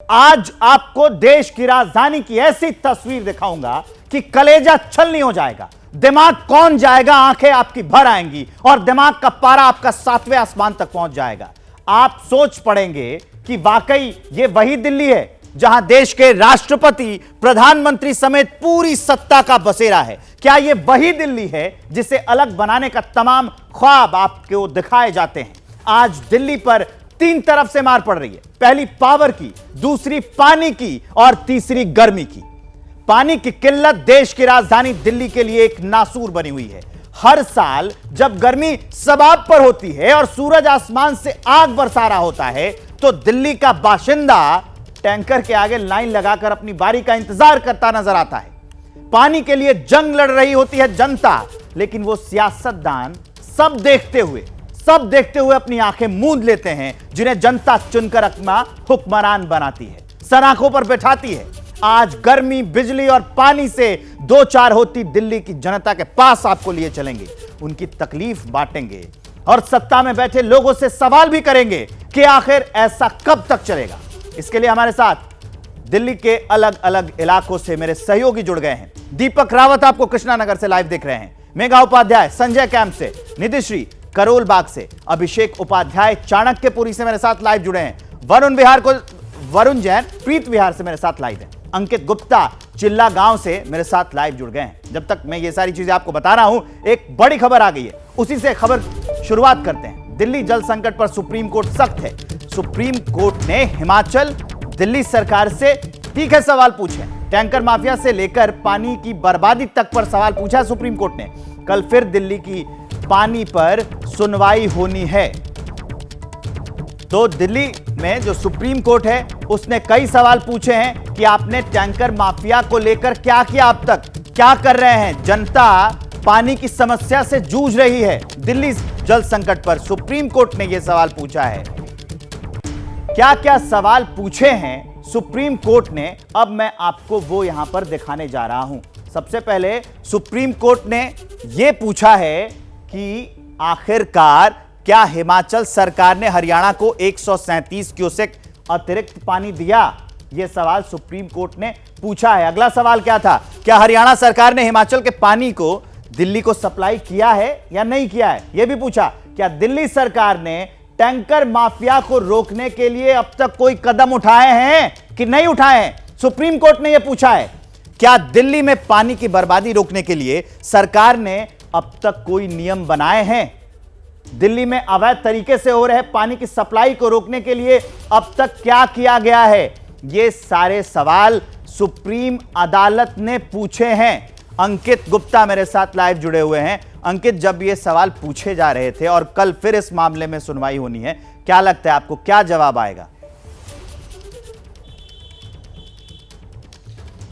आज आपको देश की राजधानी की ऐसी तस्वीर दिखाऊंगा कि कलेजा छलनी हो जाएगा, दिमाग कौन जाएगा, आंखें आपकी भर आएंगी और दिमाग का पारा आपका 7वें आसमान तक पहुंच जाएगा। आप सोच पड़ेंगे कि वाकई ये वही दिल्ली है जहां देश के राष्ट्रपति, प्रधानमंत्री समेत पूरी सत्ता का बसेरा है। क्या ये वही दिल्ली है जिसे अलग बनाने का तमाम ख्वाब आपको दिखाए जाते हैं? आज दिल्ली पर तीन तरफ से मार पड़ रही है, पहली पावर की, दूसरी पानी की और तीसरी गर्मी की। पानी की किल्लत देश की राजधानी दिल्ली के लिए एक नासूर बनी हुई है। हर साल जब गर्मी सबाब पर होती है और सूरज आसमान से आग बरसा रहा होता है तो दिल्ली का बाशिंदा टैंकर के आगे लाइन लगाकर अपनी बारी का इंतजार करता नजर आता है। पानी के लिए जंग लड़ रही होती है जनता, लेकिन वो सियासतदान सब देखते हुए अपनी आंखें मूंद लेते हैं जिन्हें जनता चुनकर अपना हुक्मरान बनाती है, सराखों पर बैठाती है। आज गर्मी, बिजली और पानी से दो चार होती दिल्ली की जनता के पास आपको लिए चलेंगे, उनकी तकलीफ बांटेंगे और सत्ता में बैठे लोगों से सवाल भी करेंगे कि आखिर ऐसा कब तक चलेगा। इसके लिए हमारे साथ दिल्ली के अलग अलग इलाकों से मेरे सहयोगी जुड़ गए हैं। दीपक रावत आपको कृष्णानगर से लाइव देख रहे हैं, मेघा उपाध्याय संजय कैंप से, निधिश्री करोल बाग से, अभिषेक उपाध्याय चाणक्यपुरी से मेरे साथ लाइव जुड़े हैं, वरुण जैन प्रीत विहार से मेरे साथ लाइव है, अंकित गुप्ता चिल्ला गांव से मेरे साथ लाइव जुड़ गए हैं। जब तक मैं ये सारी चीजें आपको बता रहा हूं, एक बड़ी खबर आ गई है, उसी से खबर शुरुआत करते हैं। दिल्ली जल संकट पर सुप्रीम कोर्ट सख्त है। सुप्रीम कोर्ट ने हिमाचल, दिल्ली सरकार से तीखे सवाल पूछे। टैंकर माफिया से लेकर पानी की बर्बादी तक पर सवाल पूछा सुप्रीम कोर्ट ने। कल फिर दिल्ली की पानी पर सुनवाई होनी है। तो दिल्ली में जो सुप्रीम कोर्ट है उसने कई सवाल पूछे हैं कि आपने टैंकर माफिया को लेकर क्या किया, अब तक क्या कर रहे हैं। जनता पानी की समस्या से जूझ रही है। दिल्ली जल संकट पर सुप्रीम कोर्ट ने यह सवाल पूछा है। क्या क्या सवाल पूछे हैं सुप्रीम कोर्ट ने, अब मैं आपको वो यहां पर दिखाने जा रहा हूं। सबसे पहले सुप्रीम कोर्ट ने यह पूछा है कि आखिरकार क्या हिमाचल सरकार ने हरियाणा को 137 क्यूसेक अतिरिक्त पानी दिया? यह सवाल सुप्रीम कोर्ट ने पूछा है। अगला सवाल क्या था, क्या हरियाणा सरकार ने हिमाचल के पानी को दिल्ली को सप्लाई किया है या नहीं किया है, यह भी पूछा। क्या दिल्ली सरकार ने टैंकर माफिया को रोकने के लिए अब तक कोई कदम उठाए हैं कि नहीं उठाए हैं, सुप्रीम कोर्ट ने यह पूछा है। क्या दिल्ली में पानी की बर्बादी रोकने के लिए सरकार ने अब तक कोई नियम बनाए हैं? दिल्ली में अवैध तरीके से हो रहे पानी की सप्लाई को रोकने के लिए अब तक क्या किया गया है? ये सारे सवाल सुप्रीम अदालत ने पूछे हैं। अंकित गुप्ता मेरे साथ लाइव जुड़े हुए हैं। अंकित, जब ये सवाल पूछे जा रहे थे और कल फिर इस मामले में सुनवाई होनी है, क्या लगता है आपको, क्या जवाब आएगा?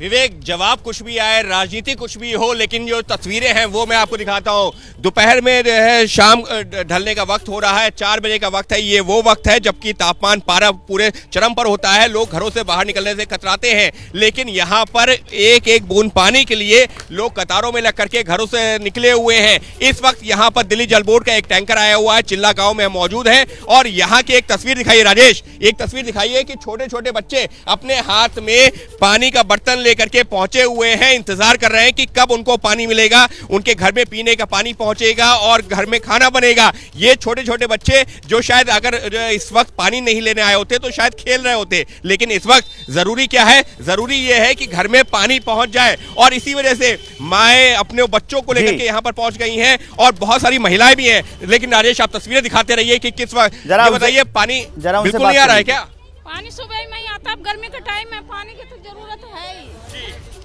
विवेक, जवाब कुछ भी आए, राजनीति कुछ भी हो, लेकिन जो तस्वीरें हैं वो मैं आपको दिखाता हूं। दोपहर में जो है शाम ढलने का वक्त हो रहा है, 4 बजे का वक्त है। ये वो वक्त है जबकि तापमान पारा पूरे चरम पर होता है, लोग घरों से बाहर निकलने से कतराते हैं, लेकिन यहाँ पर एक एक बूंद पानी के लिए लोग कतारों में लग करके घरों से निकले हुए हैं। इस वक्त यहाँ पर दिल्ली जल बोर्ड का एक टैंकर आया हुआ है, चिल्ला गाँव में मौजूद है और यहाँ की एक तस्वीर दिखाइए राजेश, एक तस्वीर दिखाइए कि छोटे छोटे बच्चे अपने हाथ में पानी का बर्तन लेकर के पहुंचे हुए हैं, इंतजार कर रहे हैं कि कब उनको पानी मिलेगा, उनके घर में पीने का पानी पहुंचेगा और घर में खाना बनेगा। ये छोटे छोटे बच्चे जो शायद अगर इस वक्त पानी नहीं लेने आए होते तो शायद खेल रहे होते, लेकिन इस वक्त जरूरी क्या है, जरूरी ये है कि घर में पानी पहुंच जाए और इसी वजह से माएं अपने बच्चों को लेकर के यहाँ पर पहुंच गई हैं और बहुत सारी महिलाएं भी हैं। लेकिन राजेश, आप तस्वीरें दिखाते रहिए कि किस वक्त, ये बताइए, पानी बिल्कुल नहीं आ रहा है क्या? पानी सुबह ही नहीं आता, अब गर्मी का टाइम है, पानी की तो जरूरत है ही।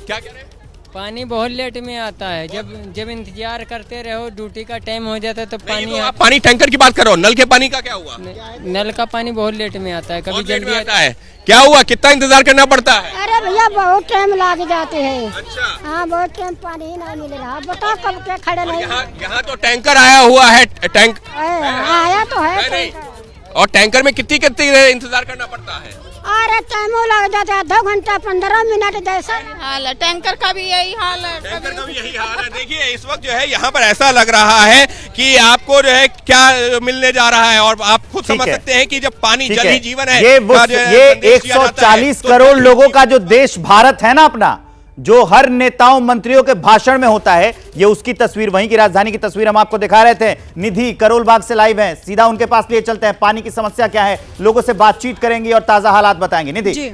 क्या कह रहे हैं? पानी बहुत लेट में आता है, जब इंतजार करते रहो, ड्यूटी का टाइम हो जाता है तो पानी आप पानी टैंकर की बात करो, नल के पानी का क्या हुआ? नल का पानी बहुत लेट में आता है, कभी जल्दी आता है। क्या हुआ, कितना इंतजार करना पड़ता है? अरे भैया बहुत टाइम लग जाते हैं। अच्छा, हाँ, बहुत टाइम पानी ही नहीं मिल रहा, बताओ कब के खड़े नहीं। यहाँ तो टैंकर आया हुआ है, टैंक आया तो है और टैंकर में कितनी कितनी देर इंतजार करना पड़ता है? अरे टाइम लग जाता है, आधा घंटा 15 मिनट जैसा। हाल है, टैंकर का भी यही हाल है। टैंकर का भी यही हाल है। देखिए इस वक्त जो है यहाँ पर ऐसा लग रहा है कि आपको जो है क्या मिलने जा रहा है, और आप खुद समझ सकते हैं कि जब पानी जल ही जीवन है। ये 140 करोड़ लोगों का जो देश भारत है ना अपना, जो हर नेताओं मंत्रियों के भाषण में होता है, ये उसकी तस्वीर, वहीं की राजधानी की तस्वीर हम आपको दिखा रहे थे। निधि करोल बाग से लाइव हैं, सीधा उनके पास लिए चलते हैं। पानी की समस्या क्या है, लोगों से बातचीत करेंगी और ताजा हालात बताएंगे। निधि जी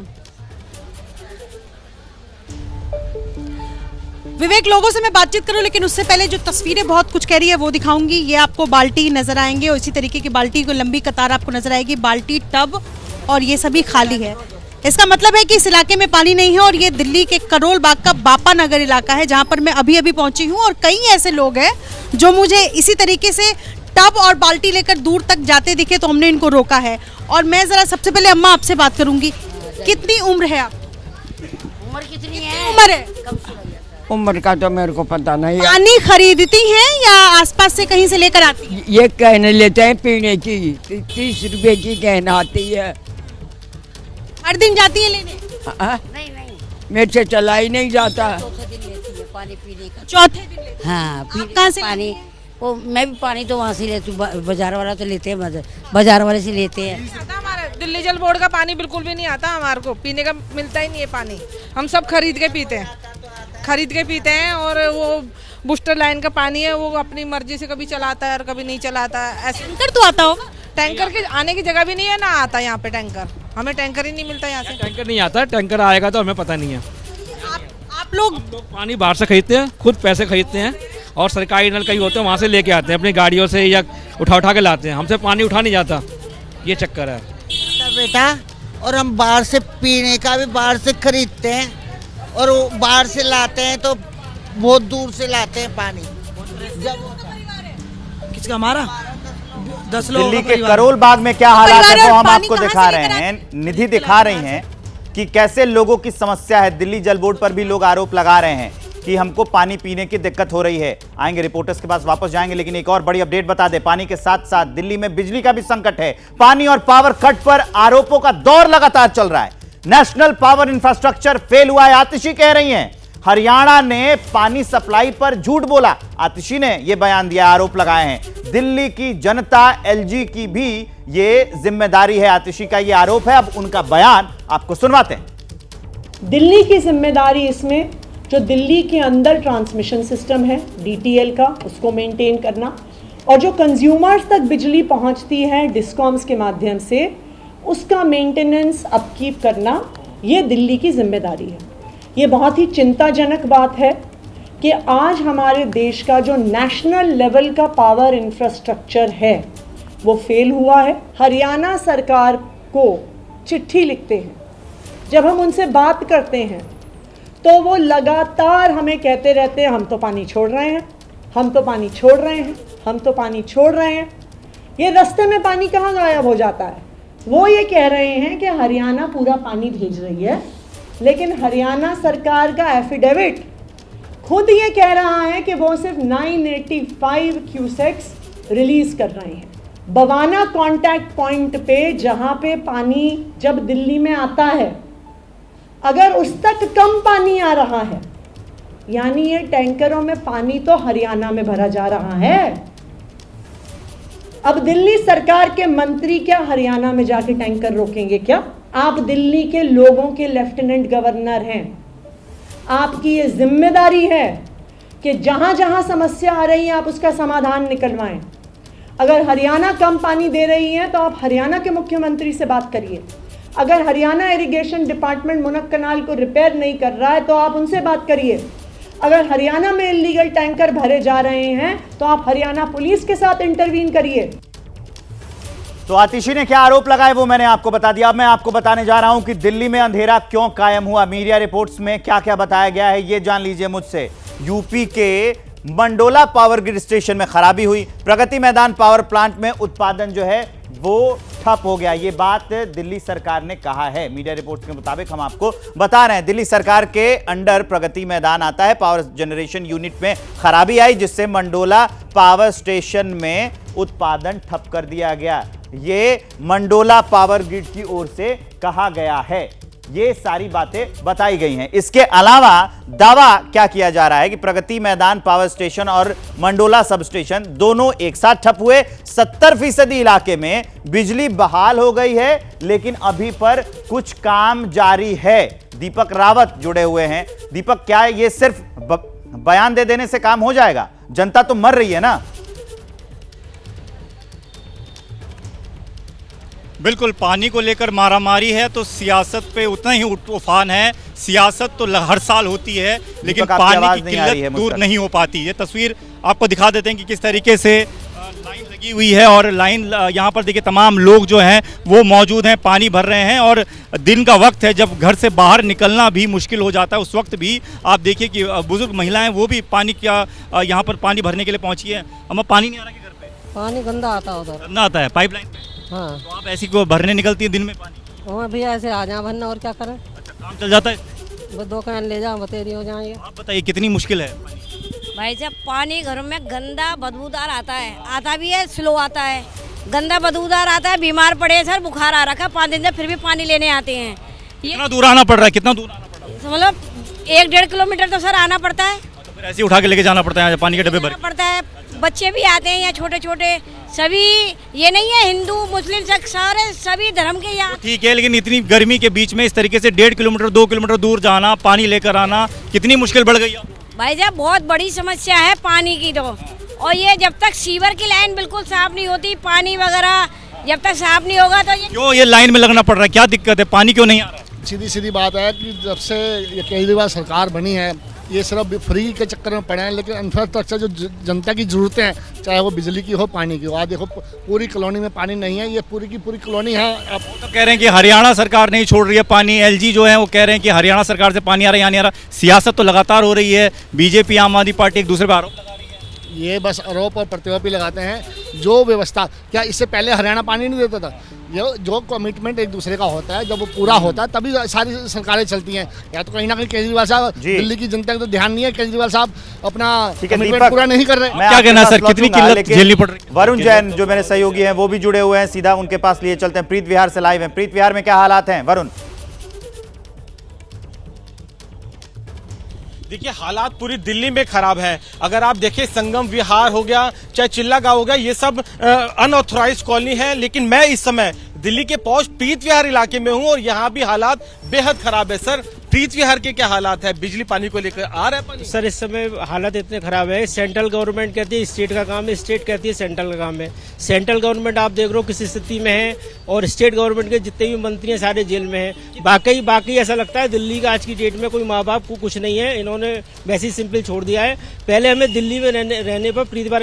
विवेक, लोगों से मैं बातचीत करूं, लेकिन उससे पहले जो तस्वीरें बहुत कुछ कह रही है वो दिखाऊंगी। ये आपको बाल्टी नजर आएंगे और इसी तरीके की बाल्टी को लंबी कतार आपको नजर आएगी, बाल्टी, टब, और ये सभी खाली है। इसका मतलब है कि इस इलाके में पानी नहीं है। और ये दिल्ली के करोल बाग का बापा नगर इलाका है, जहां पर मैं अभी अभी पहुंची हूं। और कई ऐसे लोग हैं जो मुझे इसी तरीके से टब और बाल्टी लेकर दूर तक जाते दिखे, तो हमने इनको रोका है। और मैं जरा सबसे पहले अम्मा आपसे बात करूंगी, कितनी उम्र है आप? उम्र कितनी है? उम्र है, उम्र का तो मेरे को पता नहीं। पानी खरीदती हैं या आसपास से कहीं से लेकर आती हैं? ये कहने लेते हैं पीने की, 30 रुपए की कहना आती है। हर दिन जाती है लेने? नहीं नहीं, मेरे से चला ही नहीं जाता। चौथे दिन लेती है पानी पीने का। चौथे दिन लेती हैं? हाँ, आप कहाँ से पानी वो मैं भी पानी तो वहाँ से लेती हूँ, बाजार वाला तो लेते हैं, बाजार वाले से लेते हैं। हमारे दिल्ली जल बोर्ड का पानी बिल्कुल भी नहीं आता, हमारे को पीने का मिलता ही नहीं है पानी। हम सब खरीद के पीते हैं, और वो बूस्टर लाइन का पानी है, वो अपनी मर्जी से कभी चलाता है और कभी नहीं चलाता है। ऐसे टैंकर तो आता होगा? टैंकर के आने की जगह भी नहीं है, ना आता यहाँ पे टैंकर। हमें टैंकर ही नहीं मिलता यहाँ से। टैंकर नहीं आता, टैंकर आएगा तो हमें पता नहीं है। आप लोग पानी बाहर से खरीदते हैं, खुद पैसे खरीदते हैं, और सरकारी नल कहीं होते हैं वहाँ से लेके आते हैं अपनी गाड़ियों से, या उठा के लाते हैं। हमसे पानी उठा नहीं जाता, ये चक्कर है बेटा। और हम बाहर से पीने का भी बाहर से खरीदते हैं, और वो बाहर से लाते हैं तो बहुत दूर से लाते हैं पानी। किसका? हमारा 10 लोग। दिल्ली के करोल बाग में क्या हालात है वो हम आपको दिखा रहे हैं। निधि दिखा रही हैं कि कैसे लोगों की समस्या है। दिल्ली जल बोर्ड पर भी लोग आरोप लगा रहे हैं कि हमको पानी पीने की दिक्कत हो रही है। आएंगे रिपोर्टर्स के पास वापस जाएंगे, लेकिन एक और बड़ी अपडेट बता दें। पानी के साथ साथ दिल्ली में बिजली का भी संकट है। पानी और पावर कट पर आरोपों का दौर लगातार चल रहा है। नेशनल पावर इंफ्रास्ट्रक्चर फेल हुआ है, आतिशी कह रही हैं। हरियाणा ने पानी सप्लाई पर झूठ बोला, आतिशी ने यह बयान दिया, आरोप लगाए हैं। दिल्ली की जनता, एलजी की भी ये जिम्मेदारी है, आतिशी का यह आरोप है। अब उनका बयान आपको सुनवाते हैं। दिल्ली की जिम्मेदारी इसमें, जो दिल्ली के अंदर ट्रांसमिशन सिस्टम है डीटीएल का, उसको मेंटेन करना, और जो कंज्यूमर्स तक बिजली पहुंचती है डिस्कॉम्स के माध्यम से, उसका मेंटेनेंस अपकीप करना, ये दिल्ली की जिम्मेदारी है। ये बहुत ही चिंताजनक बात है कि आज हमारे देश का जो नेशनल लेवल का पावर इंफ्रास्ट्रक्चर है वो फेल हुआ है। हरियाणा सरकार को चिट्ठी लिखते हैं, जब हम उनसे बात करते हैं तो वो लगातार हमें कहते रहते हैं हम तो पानी छोड़ रहे हैं, हम तो पानी छोड़ रहे हैं, हम तो पानी छोड़ रहे हैं। ये रास्ते में पानी कहाँ गायब हो जाता है। वो ये कह रहे हैं कि हरियाणा पूरा पानी भेज रही है, लेकिन हरियाणा सरकार का एफिडेविट खुद ये कह रहा है कि वो सिर्फ 985 क्यूसेक्स रिलीज कर रहे हैं। बवाना कॉन्टैक्ट पॉइंट पे, जहाँ पे पानी जब दिल्ली में आता है, अगर उस तक कम पानी आ रहा है, यानी ये टैंकरों में पानी तो हरियाणा में भरा जा रहा है। अब दिल्ली सरकार के मंत्री क्या हरियाणा में जाके टैंकर रोकेंगे क्या? आप दिल्ली के लोगों के लेफ्टिनेंट गवर्नर हैं, आपकी ये जिम्मेदारी है कि जहां जहां समस्या आ रही है आप उसका समाधान निकलवाएं। अगर हरियाणा कम पानी दे रही है तो आप हरियाणा के मुख्यमंत्री से बात करिए। अगर हरियाणा इरिगेशन डिपार्टमेंट मुनक कनाल को रिपेयर नहीं कर रहा है तो आप उनसे बात करिए। अगर हरियाणा में इलीगल टैंकर भरे जा रहे हैं तो आप हरियाणा पुलिस के साथ इंटरवीन करिए। तो आतिशी ने क्या आरोप लगाए वो मैंने आपको बता दिया। अब मैं आपको बताने जा रहा हूं कि दिल्ली में अंधेरा क्यों कायम हुआ। मीडिया रिपोर्ट्स में क्या क्या बताया गया है ये जान लीजिए मुझसे। यूपी के मंडोला पावर ग्रिड स्टेशन में खराबी हुई। प्रगति मैदान पावर प्लांट में उत्पादन जो है वो ठप हो गया। ये बात दिल्ली सरकार ने कहा है। मीडिया रिपोर्ट्स के मुताबिक हम आपको बता रहे हैं, दिल्ली सरकार के अंडर प्रगति मैदान आता है। पावर जनरेशन यूनिट में खराबी आई जिससे मंडोला पावर स्टेशन में उत्पादन ठप कर दिया गया। ये मंडोला पावर ग्रिड की ओर से कहा गया है। ये सारी बातें बताई गई हैं। इसके अलावा दावा क्या किया जा रहा है कि प्रगति मैदान पावर स्टेशन और मंडोला सब स्टेशन दोनों एक साथ ठप हुए। 70% इलाके में बिजली बहाल हो गई है, लेकिन अभी पर कुछ काम जारी है। दीपक रावत जुड़े हुए हैं। दीपक, क्या ये सिर्फ बयान दे देने से काम हो जाएगा? जनता तो मर रही है ना। बिल्कुल, पानी को लेकर मारामारी है तो सियासत पे उतना ही उफान है। सियासत तो हर साल होती है, लेकिन पानी की किल्लत दूर नहीं हो पाती। ये तस्वीर आपको दिखा देते हैं कि किस तरीके से लाइन लगी हुई है और लाइन यहाँ पर देखिए तमाम लोग जो हैं वो मौजूद हैं, पानी भर रहे हैं। और दिन का वक्त है जब घर से बाहर निकलना भी मुश्किल हो जाता है। उस वक्त भी आप देखिए कि बुजुर्ग महिलाएं वो भी पानी का यहाँ पर पानी भरने के लिए पहुँची है। हमें पानी नहीं आ रहा कि घर पे पानी गंदा आता है, उधर गंदा आता है पाइपलाइन पे। हाँ, तो आप ऐसी को भरने निकलती है दिन में पानी? वहाँ भैया ऐसे आ जाए भरना, और क्या करें। अच्छा, काम चल जाता है? बस 2 कैन ले जाओ, बतेरी हो जाएंगे। आप बताइए कितनी मुश्किल है? भाई साहब, पानी घरों में गंदा बदबूदार आता भी है, स्लो आता है, गंदा बदबूदार आता है। बीमार पड़े सर, बुखार आ रखा 5 दिन से, फिर भी पानी लेने आते हैं। कितना दूर आना पड़ रहा है? कितना दूर आना पड़ रहा है? मतलब 1-1.5 किलोमीटर तो सर आना पड़ता है। तो फिर ऐसे उठा के लेके जाना पड़ता है पानी के डब्बे भर पड़ता है। बच्चे भी आते हैं यहाँ, छोटे छोटे सभी, ये नहीं है हिंदू मुस्लिम सारे सभी धर्म के यहाँ। ठीक है, लेकिन इतनी गर्मी के बीच में इस तरीके से 1.5 किलोमीटर 2 किलोमीटर दूर जाना, पानी लेकर आना, कितनी मुश्किल बढ़ गई है भाई साहब। बहुत बड़ी समस्या है पानी की तो। और ये जब तक सीवर की लाइन बिल्कुल साफ नहीं होती, पानी वगैरह जब तक साफ नहीं होगा तो क्यों ये लाइन में लगना पड़ रहा है? क्या दिक्कत है? पानी क्यों नहीं आ रहा? सीधी सीधी बात है कि जब से ये केजरीवाल सरकार बनी है, ये सिर्फ फ्री के चक्कर में पड़े हैं, लेकिन इंफ्रास्ट्रक्चर जो जनता की ज़रूरतें हैं, चाहे वो बिजली की हो, पानी की हो, आज देखो पूरी कॉलोनी में पानी नहीं है। ये पूरी की पूरी कॉलोनी है। आप तो कह रहे हैं कि हरियाणा सरकार नहीं छोड़ रही है पानी। एलजी जो है वो कह रहे हैं कि हरियाणा सरकार से पानी आ रहा है, यहाँ नहीं आ रहा। सियासत तो लगातार हो रही है। बीजेपी, आम आदमी पार्टी एक दूसरे पर आरोप लगा रही है। ये बस आरोप और प्रत्यारोप ही लगाते हैं। जो व्यवस्था, क्या इससे पहले हरियाणा पानी नहीं देता था? जो कमिटमेंट एक दूसरे का होता है, जब वो पूरा होता है तभी सारी सरकारें चलती हैं। या तो कहीं ना कहीं केजरीवाल साहब, दिल्ली की जनता का तो ध्यान नहीं है, केजरीवाल साहब अपना कमिटमेंट पूरा नहीं कर रहे। क्या कहना सर, कितनी किल्लत झेलनी पड़ रही है? वरुण जैन जो मेरे सहयोगी हैं वो भी जुड़े हुए हैं, सीधा उनके पास लिए चलते हैं। प्रीत विहार से लाइव हैं। प्रीत विहार में क्या हालात हैं वरुण? देखिए, हालात पूरी दिल्ली में खराब है। अगर आप देखें, संगम विहार हो गया, चाहे चिल्ला गांव हो गया, ये सब अनऑथराइज्ड कॉलोनी है। लेकिन मैं इस समय दिल्ली के पॉश प्रीत विहार इलाके में हूं और यहाँ भी हालात बेहद खराब है। सर, प्रीत विहार के क्या हालात है? बिजली पानी को लेकर आ रहा है पानी? सर, इस समय हालात इतने खराब है। सेंट्रल गवर्नमेंट कहती है स्टेट का काम है, स्टेट कहती है सेंट्रल का काम है। सेंट्रल गवर्नमेंट आप देख रहे हो किस स्थिति में है, और स्टेट गवर्नमेंट के जितने भी मंत्री हैं सारे जेल में हैं। बाकी ऐसा लगता है दिल्ली का आज की डेट में कोई माँ बाप को कुछ नहीं है, इन्होंने वैसे ही सिंपल छोड़ दिया है। पहले हमें दिल्ली में रहने पर प्रीत बार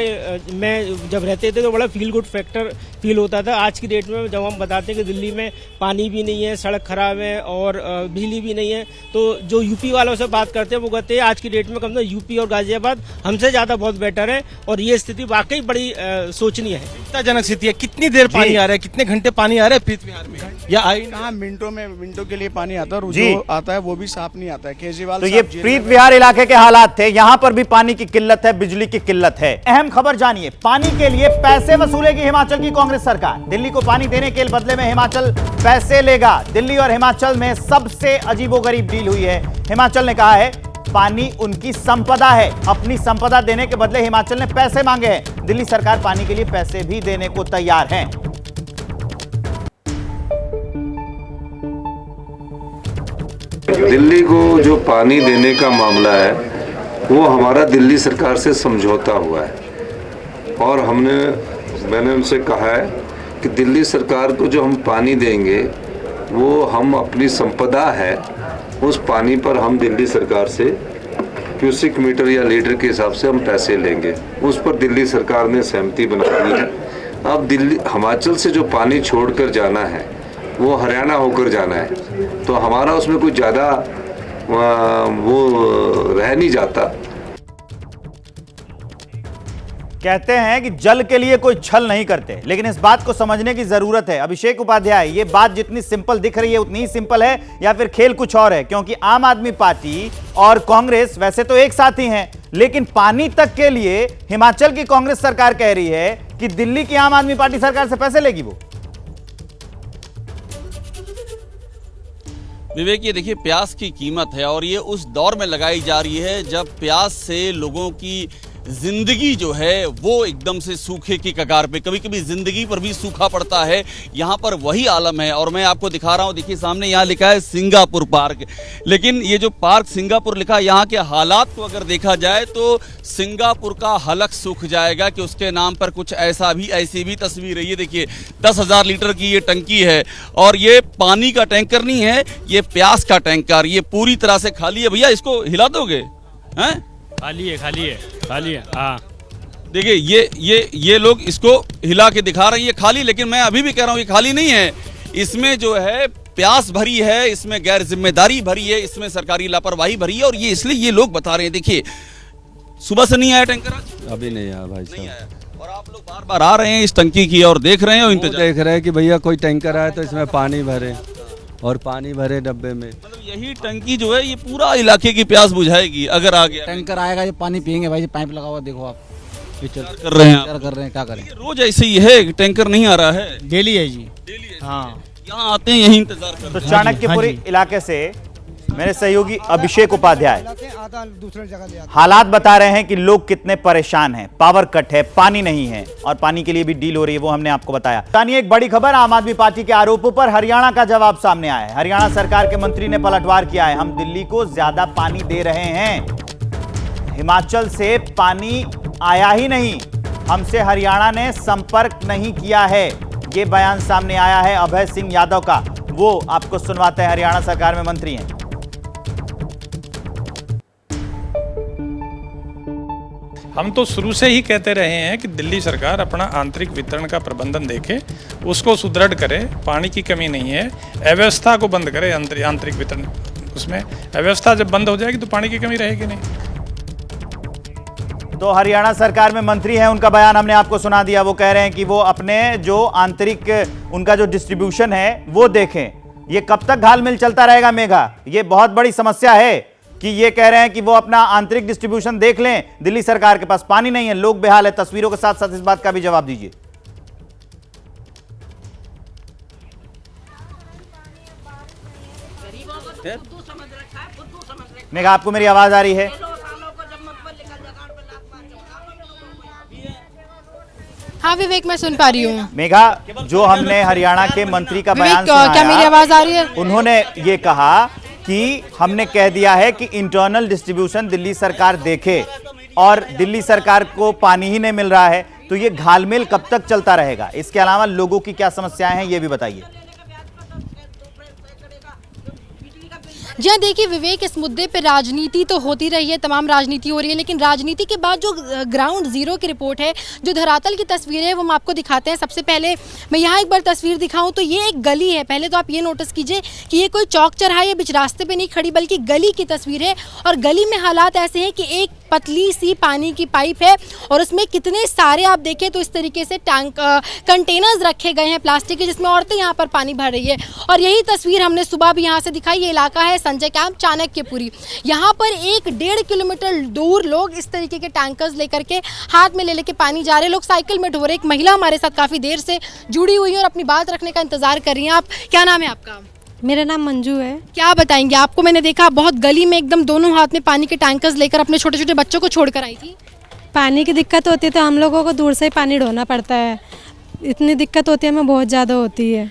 में जब रहते थे तो बड़ा फील गुड फैक्टर फील होता था। आज की डेट में जब हम बताते हैं कि दिल्ली में पानी भी नहीं है, सड़क खराब है और बिजली भी नहीं है, तो जो यूपी वालों से बात करते हैं वो कहते हैं आज की डेट में कम से कम यूपी और गाजियाबाद हमसे ज्यादा बहुत बेटर है। और ये स्थिति वाकई बड़ी सोचनीय है। चिंताजनक स्थिति है। कितनी देर पानी आ रहा है, कितने घंटे पानी आ रहा है प्रीत विहार में? या हाँ, मिनटों के लिए पानी आता है और जो आता है वो भी साफ नहीं आता है। केजरीवाल तो ये प्रीत विहार इलाके के हालात थे। यहां पर भी पानी की किल्लत है, बिजली की किल्लत है। अहम खबर जानिए, पानी के लिए पैसे वसूलेगी हिमाचल की कांग्रेस सरकार। दिल्ली को पानी देने के बदले में हिमाचल पैसे लेगा। दिल्ली और हिमाचल में सबसे अजीबोगरीब डील हुई है। हिमाचल ने कहा है पानी उनकी संपदा है, अपनी संपदा देने के बदले हिमाचल ने पैसे मांगे हैं। दिल्ली सरकार पानी के लिए पैसे भी देने को तैयार है। दिल्ली को जो पानी देने का मामला है वो हमारा दिल्ली सरकार से समझौता हुआ है और मैंने उनसे कहा है कि दिल्ली सरकार को जो हम पानी देंगे वो हम अपनी संपदा है, उस पानी पर हम दिल्ली सरकार से क्यूसिक मीटर या लीटर के हिसाब से हम पैसे लेंगे। उस पर दिल्ली सरकार ने सहमति बना दी है। अब हिमाचल से जो पानी छोड़कर जाना है वो हरियाणा होकर जाना है, तो हमारा उसमें कुछ ज़्यादा वो रह नहीं जाता। कहते हैं कि जल के लिए कोई छल नहीं करते, लेकिन इस बात को समझने की जरूरत है। अभिषेक उपाध्याय, ये बात जितनी सिंपल दिख रही है उतनी ही सिंपल है या फिर खेल कुछ और है? क्योंकि आम आदमी पार्टी और कांग्रेस वैसे तो एक साथ ही हैं, लेकिन पानी तक के लिए हिमाचल की कांग्रेस सरकार कह रही है कि दिल्ली की आम आदमी पार्टी सरकार से पैसे लेगी वो। विवेक, ये देखिए प्यास की कीमत है और ये उस दौर में लगाई जा रही है जब प्यास से लोगों की जिंदगी जो है वो एकदम से सूखे की कगार पे, कभी कभी जिंदगी पर भी सूखा पड़ता है। यहाँ पर वही आलम है और मैं आपको दिखा रहा हूँ, देखिए सामने यहाँ लिखा है सिंगापुर पार्क, लेकिन ये जो पार्क सिंगापुर लिखा है, यहाँ के हालात को अगर देखा जाए तो सिंगापुर का हलक सूख जाएगा कि उसके नाम पर कुछ ऐसी भी तस्वीर है। ये देखिए 10,000 लीटर की ये टंकी है और ये पानी का टैंकर नहीं है, ये प्यास का टैंकर, ये पूरी तरह से खाली है। भैया इसको हिला दोगे? हैं? खाली है। हाँ देखिए ये लोग इसको हिला के दिखा रहे हैं, ये खाली, लेकिन मैं अभी भी कह रहा हूँ ये खाली नहीं है। इसमें जो है प्यास भरी है, इसमें गैर जिम्मेदारी भरी है, इसमें सरकारी लापरवाही भरी है और ये इसलिए ये लोग बता रहे हैं। देखिए सुबह से नहीं आया टैंकर, अभी नहीं आया भाई साहब, और आप लोग बार बार आ रहे हैं इस टंकी की और देख रहे हैं और इंतजार देख रहे हैं कि भैया कोई टैंकर आए तो इसमें पानी भरे और पानी भरे डब्बे में। मतलब यही टंकी जो है ये पूरा इलाके की प्यास बुझाएगी अगर आ गया। टैंकर आएगा ये पानी पियेंगे भाई, पाइप लगा हुआ देखो आप, कर रहे हैं क्या करें। रोज ऐसे ही है, टैंकर नहीं आ रहा है, डेली है जी। हाँ यहाँ आते हैं यही इंतजार करते हैं। तो चाणक्यपुरी इलाके से मेरे सहयोगी अभिषेक उपाध्याय हालात बता रहे हैं कि लोग कितने परेशान हैं। पावर कट है, पानी नहीं है और पानी के लिए भी डील हो रही है, वो हमने आपको बताया। यानी एक बड़ी खबर, आम आदमी पार्टी के आरोपों पर हरियाणा का जवाब सामने आया है। हरियाणा सरकार के मंत्री ने पलटवार किया है। हम दिल्ली को ज्यादा पानी दे रहे हैं, हिमाचल से पानी आया ही नहीं, हमसे हरियाणा ने संपर्क नहीं किया है। ये बयान सामने आया है अभय सिंह यादव का, वो आपको सुनवाते हैं। हरियाणा सरकार में मंत्री हैं। हम तो शुरू से ही कहते रहे हैं कि दिल्ली सरकार अपना आंतरिक वितरण का प्रबंधन देखे, उसको सुदृढ़ करे, पानी की कमी नहीं है, अव्यवस्था को बंद करे, आंतरिक वितरण उसमें अव्यवस्था जब बंद हो जाएगी तो पानी की कमी रहेगी नहीं। तो हरियाणा सरकार में मंत्री हैं, उनका बयान हमने आपको सुना दिया। वो कह रहे हैं कि वो अपने जो आंतरिक उनका जो डिस्ट्रीब्यूशन है वो देखें। ये कब तक घालमेल चलता रहेगा मेघा? ये बहुत बड़ी समस्या है कि ये कह रहे हैं कि वो अपना आंतरिक डिस्ट्रीब्यूशन देख लें, दिल्ली सरकार के पास पानी नहीं है, लोग बेहाल है। तस्वीरों के साथ साथ इस बात का भी जवाब दीजिए। मेघा, आपको मेरी आवाज आ रही है? हाँ विवेक, मैं सुन पा रही हूँ। मेघा, जो हमने हरियाणा के मंत्री का बयान सुना, क्या मेरी आवाज आ रही है? उन्होंने ये कहा कि हमने कह दिया है कि इंटरनल डिस्ट्रीब्यूशन दिल्ली सरकार देखे और दिल्ली सरकार को पानी ही नहीं मिल रहा है, तो ये घालमेल कब तक चलता रहेगा? इसके अलावा लोगों की क्या समस्याएं हैं ये भी बताइए। जी हाँ, देखिए विवेक, इस मुद्दे पे राजनीति तो होती रही है, तमाम राजनीति हो रही है, लेकिन राजनीति के बाद जो ग्राउंड जीरो की रिपोर्ट है, जो धरातल की तस्वीर है, वो हम आपको दिखाते हैं। सबसे पहले मैं यहाँ एक बार तस्वीर दिखाऊं तो ये एक गली है। पहले तो आप ये नोटिस कीजिए कि ये कोई चौक चौराहा या बीच रास्ते पे नहीं खड़ी, बल्कि गली की तस्वीर है। और गली में हालात ऐसे हैं कि एक पतली सी पानी की पाइप है और उसमें कितने सारे आप देखें तो इस तरीके से टैंक कंटेनर्स रखे गए हैं प्लास्टिक के, जिसमें औरतें यहाँ पर पानी भर रही है। और यही तस्वीर हमने सुबह भी यहाँ से दिखाई। ये इलाका है संजय कैंप, चाणक्यपुरी। यहाँ पर 1-1.5 किलोमीटर दूर लोग इस तरीके के टैंकर्स लेकर के हाथ में ले लेके पानी जा रहे हैं। लोग साइकिल में ढो रहे। एक महिला हमारे साथ काफ़ी देर से जुड़ी हुई है और अपनी बात रखने का इंतजार कर रही हैं। आप, क्या नाम है आपका? मेरा नाम मंजू है। क्या बताएंगे? आपको मैंने देखा बहुत गली में एकदम दोनों हाथ में पानी के टैंकर्स लेकर अपने छोटे छोटे बच्चों को छोड़कर आई थी। पानी की दिक्कत होती है तो हम लोगों को दूर से ही पानी ढोना पड़ता है, इतनी दिक्कत होती है, हमें बहुत ज़्यादा होती है।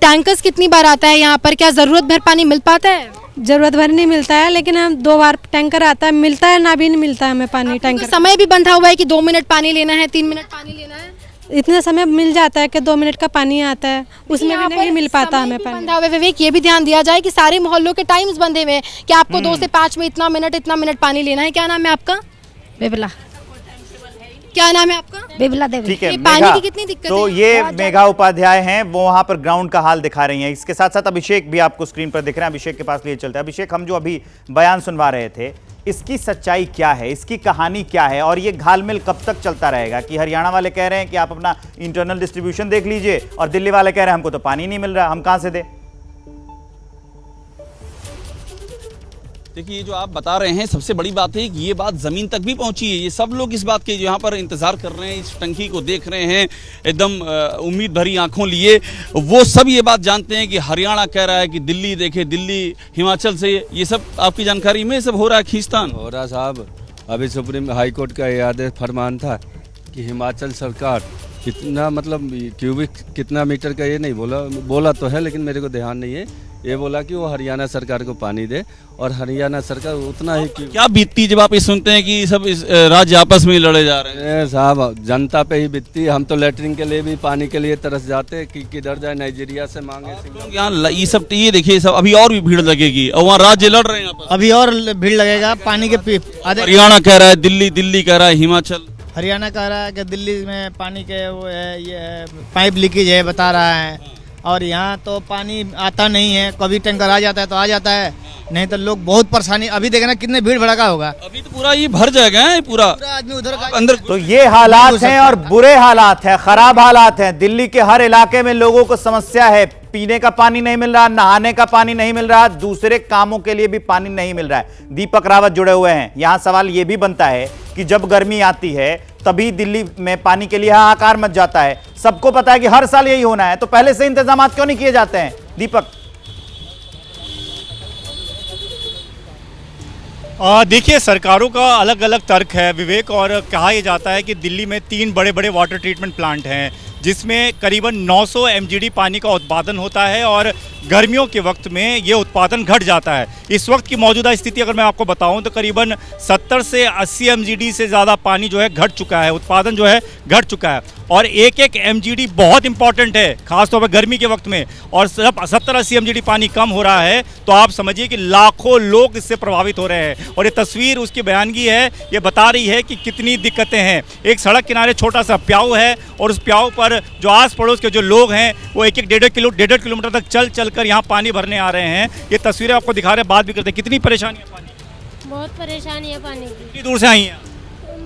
टैंकर्स कितनी बार आता है यहाँ पर? क्या ज़रूरत भर पानी मिल पाता है? ज़रूरत भर नहीं मिलता है, लेकिन हम 2 बार टैंकर आता है, मिलता है ना भी नहीं मिलता है हमें पानी। टैंकर समय भी बंधा हुआ है कि 2 मिनट पानी लेना है, 3 मिनट पानी लेना है। इतना समय मिल जाता है कि 2 मिनट का पानी आता है, उसमें भी नहीं मिल पाता हमें पानी। बंधा हुआ है विवेक, ये भी ध्यान दिया जाए कि सारे मोहल्लों के टाइम्स बंधे हुए हैं कि आपको 2 से 5 में इतना मिनट पानी लेना है। क्या नाम है आपका? बेबला। क्या नाम है आपका? बेबला देवी। ठीक है, पानी की कितनी दिक्कत तो है? ये मेघा उपाध्याय हैं, वो वहां पर ग्राउंड का हाल दिखा रही हैं। इसके साथ साथ अभिषेक भी आपको स्क्रीन पर दिख रहे हैं। अभिषेक के पास लिए चलते हैं। अभिषेक, हम जो अभी बयान सुनवा रहे थे, इसकी सच्चाई क्या है, इसकी कहानी क्या है और ये घालमेल कब तक चलता रहेगा कि हरियाणा वाले कह रहे हैं कि आप अपना इंटरनल डिस्ट्रीब्यूशन देख लीजिए और दिल्ली वाले कह रहे हैं हमको तो पानी नहीं मिल रहा, हम कहां से दें? देखिए, ये जो आप बता रहे हैं, सबसे बड़ी बात है कि ये बात ज़मीन तक भी पहुंची है। ये सब लोग इस बात के जो यहाँ पर इंतज़ार कर रहे हैं, इस टंकी को देख रहे हैं एकदम उम्मीद भरी आंखों लिए, वो सब ये बात जानते हैं कि हरियाणा कह रहा है कि दिल्ली देखे, दिल्ली हिमाचल से, ये सब आपकी जानकारी में सब हो रहा है खींचतान हो रहा साहब। अभी सुप्रीम हाई कोर्ट का ये आदेश फरमान था कि हिमाचल सरकार कितना मतलब क्यूबिक कितना मीटर का ये नहीं बोला तो है, लेकिन मेरे को ध्यान नहीं है। ये बोला कि वो हरियाणा सरकार को पानी दे और हरियाणा सरकार उतना ही। क्या बीतती जब आप ये सुनते हैं कि सब इस राज्य आपस में लड़े जा रहे हैं? साहब, जनता पे ही बीतती। हम तो लेटरिन के लिए भी पानी के लिए तरस जाते हैं कि किधर जाए, नाइजीरिया से मांगे। यहाँ ये सब ये देखिए, सब अभी और भी भीड़ लगेगी और वहाँ राज्य लड़ रहे हैं, अभी और भीड़ लगेगा पानी के। हरियाणा कह रहा है दिल्ली, दिल्ली कह रहा है हिमाचल, हरियाणा कह रहा है कि दिल्ली में पानी के वो है, ये पाइप लीकेज है बता रहा है, और यहाँ तो पानी आता नहीं है। कभी टैंकर आ जाता है तो आ जाता है, नहीं तो लोग बहुत परेशानी। अभी देखना कितने भीड़ भड़का होगा, अभी तो पूरा ये भर जाएगा पूरा आदमी उधर का अंदर। तो ये हालात हैं और बुरे हालात हैं, खराब हालात हैं। दिल्ली के हर इलाके में लोगों को समस्या है, पीने का पानी नहीं मिल रहा, नहाने का पानी नहीं मिल रहा, दूसरे कामों के लिए भी पानी नहीं मिल रहा है। दीपक रावत जुड़े हुए हैं। यहां सवाल यह भी बनता है कि जब गर्मी आती है तभी दिल्ली में पानी के लिए हाहाकार मच जाता है। सबको पता है कि हर साल यही होना है, तो पहले से इंतजाम क्यों नहीं किए जाते हैं? दीपक, देखिए, सरकारों का अलग अलग तर्क है विवेक, और कहा यह जाता है कि दिल्ली में 3 बड़े बड़े वाटर ट्रीटमेंट प्लांट हैं जिसमें करीबन 900 MGD पानी का उत्पादन होता है और गर्मियों के वक्त में ये उत्पादन घट जाता है। इस वक्त की मौजूदा स्थिति अगर मैं आपको बताऊं तो करीबन 70 से 80 MGD से ज़्यादा पानी जो है घट चुका है, उत्पादन जो है घट चुका है। और एक एक MGD बहुत इंपॉर्टेंट है, खासतौर पर गर्मी के वक्त में। और जब 70-80 MGD पानी कम हो रहा है तो आप समझिए कि लाखों लोग इससे प्रभावित हो रहे हैं। और ये तस्वीर उसकी बयानगी है, ये बता रही है कि कितनी दिक्कतें हैं। एक सड़क किनारे छोटा सा प्याऊ है और उस प्याऊ पर जो आस पड़ोस के जो लोग हैं वो 1-1 डेढ़ किलोमीटर तक चल कर यहाँ पानी भरने आ रहे हैं। ये तस्वीरें आपको दिखा रहे हैं, बात भी करते हैं। कितनी परेशानी है पानी की? बहुत परेशानी है पानी की। कितनी दूर से आई हैं?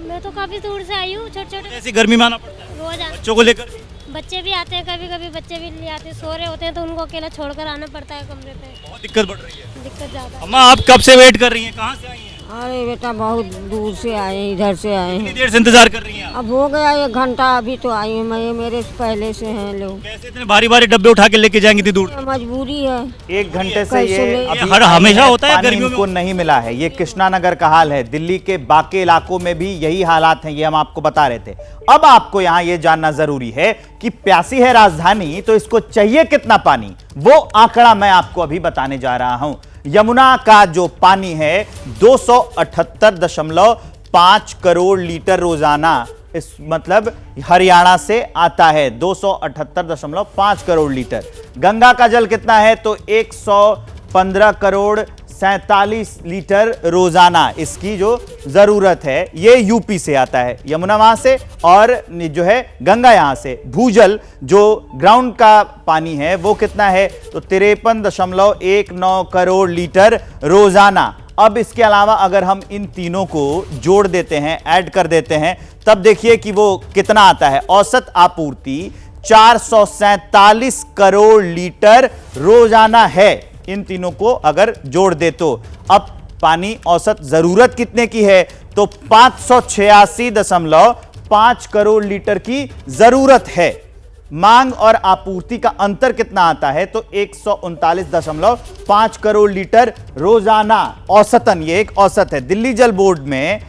मैं तो काफी दूर से आई हूँ। छोटे ऐसी गर्मी में आना पड़ता है रोज बच्चों को लेकर? बच्चे भी आते हैं, कभी कभी बच्चे भी नहीं आते, सो रहे होते हैं तो उनको अकेला छोड़कर आना पड़ता है कमरे पे। बहुत दिक्कत बढ़ रही है। दिक्कत ज्यादा। अम्मा, आप कब से वेट कर रही हैं? कहाँ से आई हैं? अरे बेटा, बहुत दूर से आए हैं, इधर से आए हैं। कितनी देर से इंतजार कर रही हैं? अब हो गया 1 घंटा, अभी तो आई हूँ मैं। मेरे पहले से हैं लोग। कैसे इतने भारी भारी डब्बे उठा के लेके जाएंगे इतनी दूर? मजबूरी है। 1 घंटे से ये हर हमेशा होता है गर्मियों में, नहीं मिला है। ये कृष्णानगर का हाल है, दिल्ली के बाकी इलाकों में भी यही हालात हैं, ये हम आपको बता रहे थे। अब आपको यहां ये जानना जरूरी है कि प्यासी है राजधानी तो इसको चाहिए कितना पानी, वो आंकड़ा मैं आपको अभी बताने जा रहा हूं। यमुना का जो पानी है 278.5 करोड़ लीटर रोजाना, इस मतलब हरियाणा से आता है 278.5 करोड़ लीटर। गंगा का जल कितना है तो 115 करोड़ 47 लीटर रोजाना इसकी जो जरूरत है। ये यूपी से आता है, यमुना वहां से, और जो है गंगा यहां से। भूजल जो ग्राउंड का पानी है वो कितना है तो 53.19 करोड़ लीटर रोजाना। अब इसके अलावा अगर हम इन तीनों को जोड़ देते हैं, ऐड कर देते हैं, तब देखिए कि वो कितना आता है। औसत आपूर्ति 447 करोड़ लीटर रोजाना है। इन तीनों को अगर जोड़ दे तो अब पानी औसत जरूरत कितने की है तो 586.5 करोड़ लीटर की जरूरत है। मांग और आपूर्ति का अंतर कितना आता है तो 139.5 करोड़ लीटर रोजाना औसतन। ये एक औसत है। दिल्ली जल बोर्ड में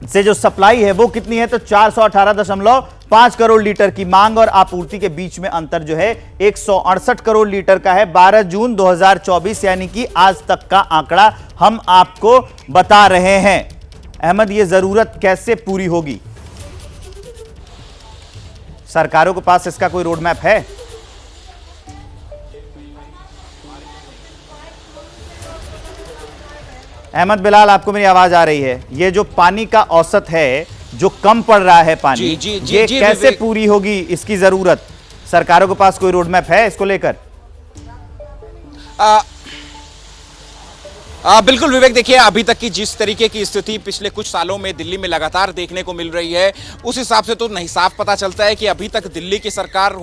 से जो सप्लाई है वो कितनी है तो 418.5 करोड़ लीटर की। मांग और आपूर्ति के बीच में अंतर जो है 168 करोड़ लीटर का है। 12 जून 2024 यानी कि आज तक का आंकड़ा हम आपको बता रहे हैं। अहमद, ये जरूरत कैसे पूरी होगी? सरकारों के पास इसका कोई रोड मैप है? अहमद बिलाल, आपको मेरी आवाज आ रही है? ये जो पानी का औसत है, जो कम पड़ रहा है पानी, ये कैसे पूरी होगी इसकी जरूरत? सरकारों के पास कोई रोड मैप है इसको लेकर? बिल्कुल विवेक, देखिए अभी तक की जिस तरीके की स्थिति पिछले कुछ सालों में दिल्ली में लगातार देखने को मिल रही है, उस हिसाब से तो नहीं साफ पता चलता है कि अभी तक दिल्ली की सरकार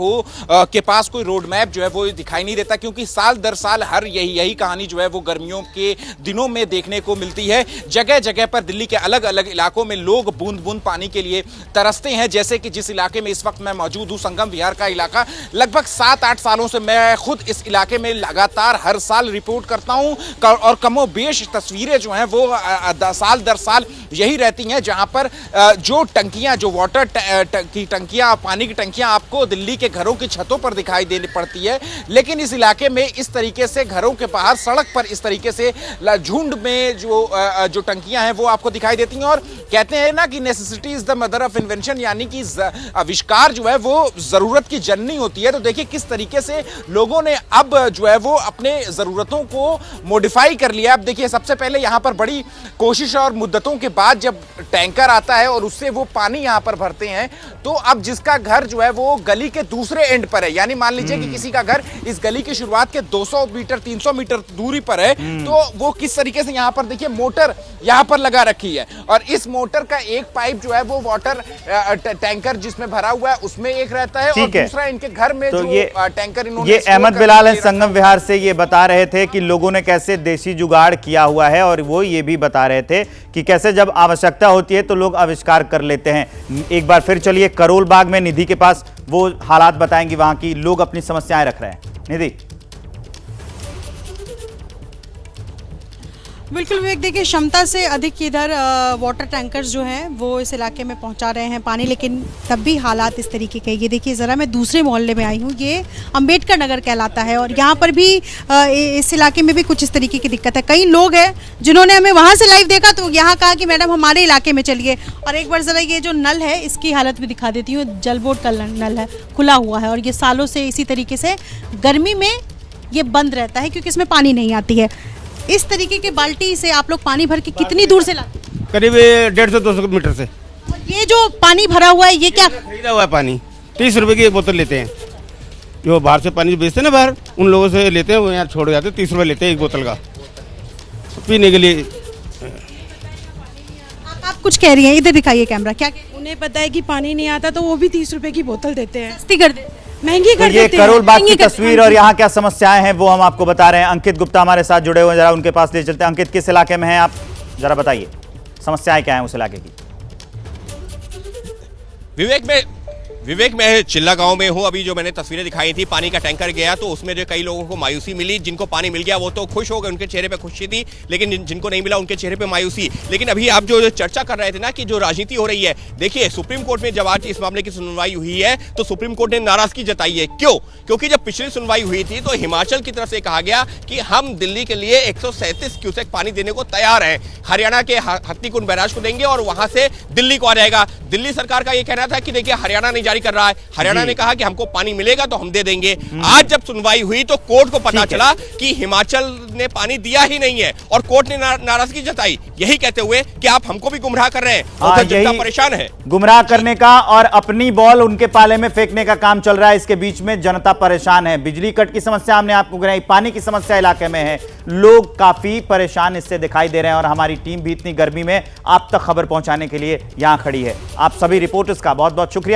के पास कोई रोड मैप जो है वो दिखाई नहीं देता, क्योंकि साल दर साल हर यही कहानी जो है वो गर्मियों के दिनों में देखने को मिलती है। जगह जगह पर दिल्ली के अलग अलग इलाकों में लोग बूंद बूंद पानी के लिए तरसते हैं। जैसे कि जिस इलाके में इस वक्त मैं मौजूद हूँ, संगम विहार का इलाका, लगभग 7-8 सालों से मैं खुद इस इलाके में लगातार हर साल रिपोर्ट करता हूँ और कमोबेश तस्वीरें जो हैं वो साल दर साल यही रहती हैं, जहां पर जो टंकियां, जो वाटर की टंकियां, पानी की टंकियां आपको दिल्ली के घरों की छतों पर दिखाई देनी पड़ती है, लेकिन इस इलाके में इस तरीके से घरों के बाहर सड़क पर इस तरीके से झुंड में जो टंकियां हैं वो आपको दिखाई देती हैं। और कहते हैं ना कि necessity is the mother of invention, यानी कि आविष्कार जो है वो जरूरत की जननी होती है। तो देखिए किस तरीके से लोगों ने अब जो है वो अपने जरूरतों को मॉडिफाई कर लिया। अब देखिए सबसे पहले यहां पर बड़ी कोशिश और मुद्दतों के बाद जब टैंकर आता है और उससे वो पानी यहां पर भरते हैं, तो अब जिसका घर जो है वो गली के दूसरे एंड पर है, यानी मान लीजिए कि किसी का घर इस गली की शुरुआत के 200 मीटर 300 मीटर दूरी पर है, तो वो किस तरीके से यहां पर देखिए मोटर यहां पर लगा रखी है, और इस मोटर का एक पाइप जो है वो वाटर टैंकर जिसमें भरा हुआ है उसमें एक रहता है, और दूसरा इनके घर में तो जो टैंकर इन्होंने ये अहमद बिलाल संगम विहार से ये बता रहे थे कि लोगों ने कैसे देसी जुगाड़ किया हुआ है, और वो ये भी बता रहे थे कि कैसे जब आवश्यकता होती है तो लोग आविष्कार कर लेते हैं। एक बार फिर चलिए करोल बाग में निधि के पास वो हालात बताएंगे, वहां की लोग अपनी समस्याएं रख रहे हैं। निधि। बिल्कुल विवेक, देखिए क्षमता से अधिक इधर वाटर टैंकर्स जो हैं वो इस इलाके में पहुंचा रहे हैं पानी, लेकिन तब भी हालात इस तरीके के। ये देखिए ज़रा मैं दूसरे मोहल्ले में आई हूँ, ये अंबेडकर नगर कहलाता है, और यहाँ पर भी इस इलाके में भी कुछ इस तरीके की दिक्कत है। कई लोग हैं जिन्होंने हमें वहाँ से लाइव देखा तो यहाँ कहा कि मैडम हमारे इलाके में चलिए। और एक बार ज़रा ये जो नल है इसकी हालत भी दिखा देती हूँ। जल बोर्ड का नल है, खुला हुआ है, और ये सालों से इसी तरीके से गर्मी में ये बंद रहता है क्योंकि इसमें पानी नहीं आती है। इस तरीके के बाल्टी से आप लोग पानी भर के कितनी दूर से लाते हैं? करीब 150-200 मीटर से। और ये जो पानी भरा हुआ है ये क्या खरीदा हुआ है पानी? 30 रुपए की एक बोतल लेते हैं। जो बाहर से पानी बेचते हैं ना बाहर, उन लोगों से लेते हैं, वो यहाँ छोड़ जाते हैं। 30 रुपए लेते हैं एक बोतल का पीने के लिए। आप कुछ कह रही हैं, इधर दिखाइए कैमरा। क्या उन्हें पता है कि पानी नहीं आता तो वो भी 30 रुपए की बोतल देते हैं, सस्ती कर देते हैं, महंगी कर ये देते हैं। करोल बाग की तस्वीर और यहाँ क्या समस्याएं हैं वो हम आपको बता रहे हैं। अंकित गुप्ता हमारे साथ जुड़े हुए हैं, जरा उनके पास ले चलते हैं। अंकित, किस इलाके में हैं आप, जरा बताइए समस्याएं क्या हैं उस इलाके की। विवेक मैं चिल्ला गांव में हूं। अभी जो मैंने तस्वीरें दिखाई थी, पानी का टैंकर गया तो उसमें जो कई लोगों को मायूसी मिली। जिनको पानी मिल गया वो तो खुश हो गए, उनके चेहरे पे खुशी थी, लेकिन जिनको नहीं मिला उनके चेहरे पे मायूसी। लेकिन अभी आप जो चर्चा कर रहे थे ना कि जो राजनीति हो रही है, देखिए सुप्रीम कोर्ट में जब आज इस मामले की सुनवाई हुई है तो सुप्रीम कोर्ट ने नाराजगी जताई है। क्यों? क्योंकि जब पिछली सुनवाई हुई थी तो हिमाचल की तरफ से कहा गया कि हम दिल्ली के लिए 137 क्यूसेक पानी देने को तैयार हैं, हरियाणा के हत्तीकुंड बैराज को देंगे और वहां से दिल्ली को आ जाएगा। दिल्ली सरकार का यह कहना था कि देखिए हरियाणा नहीं जारी कर रहा है, हरियाणा ने कहा कि हमको पानी मिलेगा तो हम दे देंगे। आज जब सुनवाई हुई तो कोर्ट को पता चला कि हिमाचल ने पानी दिया ही नहीं है, और कोर्ट ने नाराजगी जताई, यही कहते हुए कि आप हमको भी गुमराह कर रहे हैं, और जनता परेशान है। गुमराह करने का और अपनी बॉल उनके पाले में फेंकने का काम चल रहा है। इसके बीच में जनता परेशान है। बिजली कट की समस्या हमने आपको गिनाई, पानी की समस्या इलाके में है, लोग काफी परेशान इससे दिखाई दे रहे हैं, और हमारी टीम भी इतनी गर्मी में आप तक खबर पहुंचाने के लिए यहां खड़ी है। आप सभी रिपोर्टर्स का बहुत बहुत शुक्रिया।